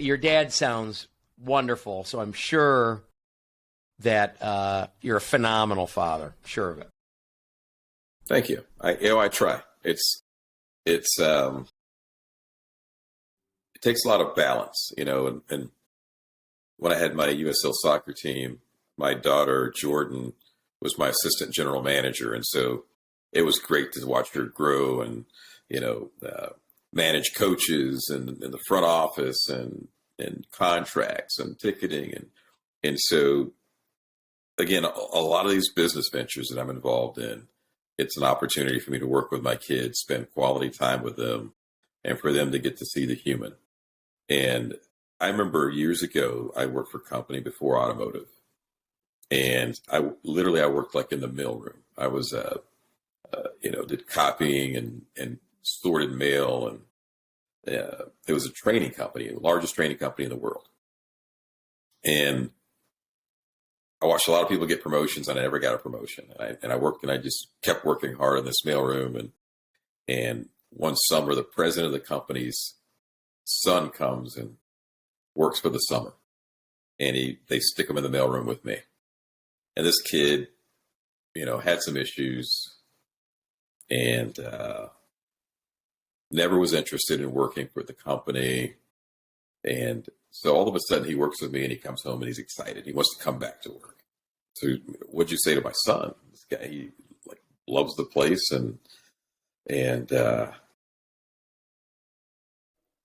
Your dad sounds wonderful, so I'm sure that you're a phenomenal father. Sure of it. Thank you. I try. It takes a lot of balance, and when I had my USL soccer team, my daughter Jordan was my assistant general manager, and so it was great to watch her grow and manage coaches and in the front office and contracts and ticketing and so again, a lot of these business ventures that I'm involved in, it's an opportunity for me to work with my kids, spend quality time with them, and for them to get to see the human. And I remember years ago, I worked for a company before automotive, and I worked like in the mailroom. I was, did copying and sorted mail, and it was a training company, the largest training company in the world. And I watched a lot of people get promotions, and I never got a promotion. And I just kept working hard in this mailroom. And one summer, the president of the company's son comes and works for the summer, and they stick him in the mailroom with me. And this kid, had some issues, and never was interested in working for the company. And so all of a sudden he works with me, and he comes home and he's excited. He wants to come back to work. So what'd you say to my son? This guy, he loves the place, and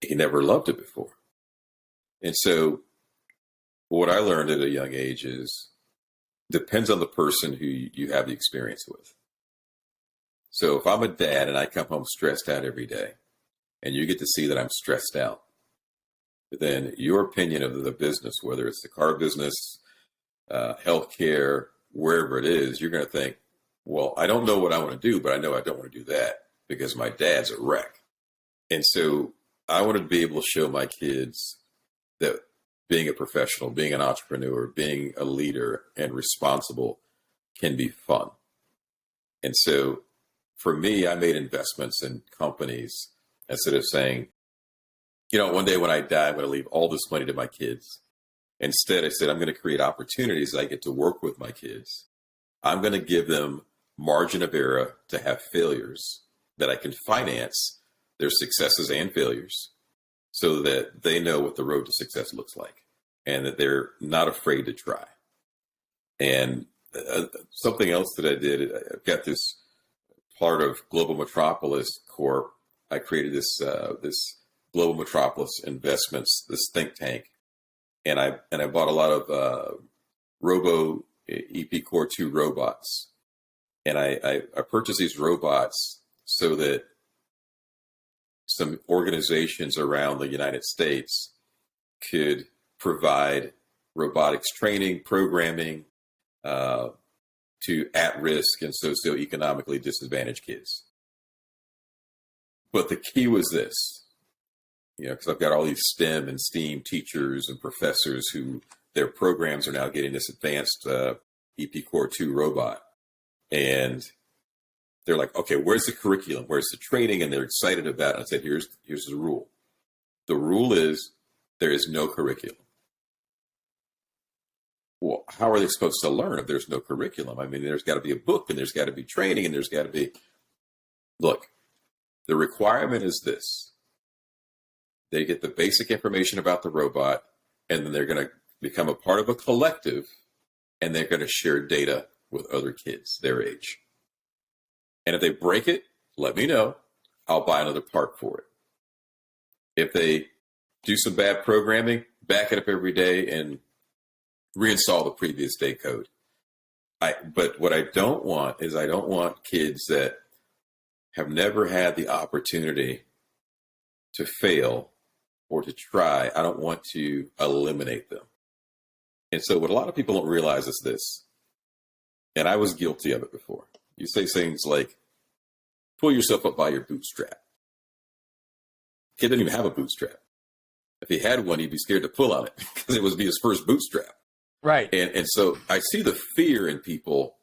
he never loved it before. And so what I learned at a young age is depends on the person who you have the experience with. So if I'm a dad and I come home stressed out every day, and you get to see that I'm stressed out, then your opinion of the business, whether it's the car business, healthcare, wherever it is, you're going to think, well, I don't know what I want to do, but I know I don't want to do that because my dad's a wreck. And so I wanted to be able to show my kids that being a professional, being an entrepreneur, being a leader and responsible can be fun. And so for me, I made investments in companies instead of saying, one day when I die, I'm going to leave all this money to my kids. Instead, I said, I'm going to create opportunities that I get to work with my kids. I'm going to give them margin of error to have failures that I can finance their successes and failures so that they know what the road to success looks like and that they're not afraid to try. And something else that I did, I've got this part of Global Metropolis Corp. I created this Global Metropolis Investments, this think tank. And I bought a lot of Robo EP Core 2 robots. And I purchased these robots so that some organizations around the United States could provide robotics training, programming to at-risk and socioeconomically disadvantaged kids. But the key was this, because I've got all these STEM and STEAM teachers and professors who their programs are now getting this advanced EP Core 2 robot. And they're like, okay, where's the curriculum? Where's the training? And they're excited about it. I said, here's the rule. The rule is there is no curriculum. Well, how are they supposed to learn if there's no curriculum? I mean, there's got to be a book, and there's got to be training, and there's got to be... Look, the requirement is this. They get the basic information about the robot, and then they're going to become a part of a collective, and they're going to share data with other kids their age. And if they break it, let me know. I'll buy another part for it. If they do some bad programming, back it up every day and reinstall the previous day code. But what I don't want is I don't want kids that have never had the opportunity to fail or to try. I don't want to eliminate them. And so what a lot of people don't realize is this, and I was guilty of it before. You say things like, pull yourself up by your bootstrap. Kid didn't even have a bootstrap. If he had one, he'd be scared to pull on it because it would be his first bootstrap. Right. And so I see the fear in people,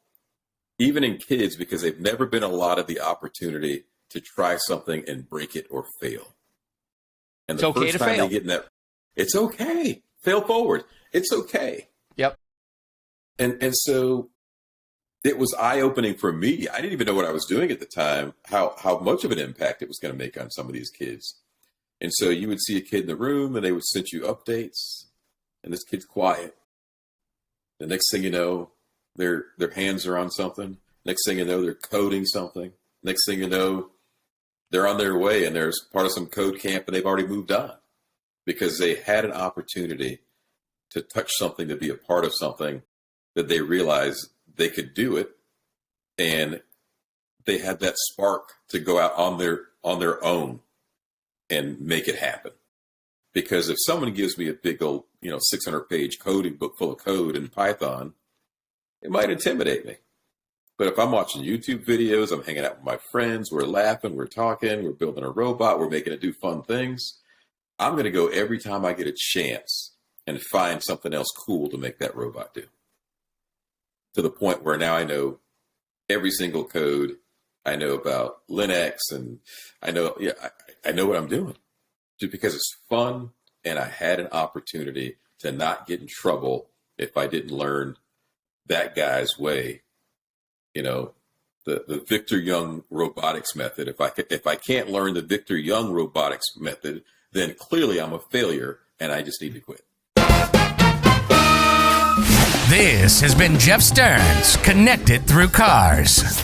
even in kids, because they've never been allotted the opportunity to try something and break it or fail. And the it's okay first to time fail. they get in that, It's okay. Fail forward. It's okay. Yep. And so it was eye-opening for me. I didn't even know what I was doing at the time, how much of an impact it was going to make on some of these kids. And so you would see a kid in the room and they would send you updates, and this kid's quiet. The next thing you know, their hands are on something. Next thing you know, they're coding something. Next thing you know, they're on their way and they're part of some code camp and they've already moved on because they had an opportunity to touch something, to be a part of something that they realized they could do it. And they had that spark to go out on their own and make it happen. Because if someone gives me a big old, 600-page coding book full of code in Python, it might intimidate me. But if I'm watching YouTube videos, I'm hanging out with my friends, we're laughing, we're talking, we're building a robot, we're making it do fun things, I'm going to go every time I get a chance and find something else cool to make that robot do. To the point where now I know every single code. I know about Linux, and I know what I'm doing. Just because it's fun, and I had an opportunity to not get in trouble if I didn't learn that guy's way. The Victor Young robotics method. If I can't learn the Victor Young robotics method, then clearly I'm a failure and I just need to quit. This has been Jeff Stearns, Connected Through Cars.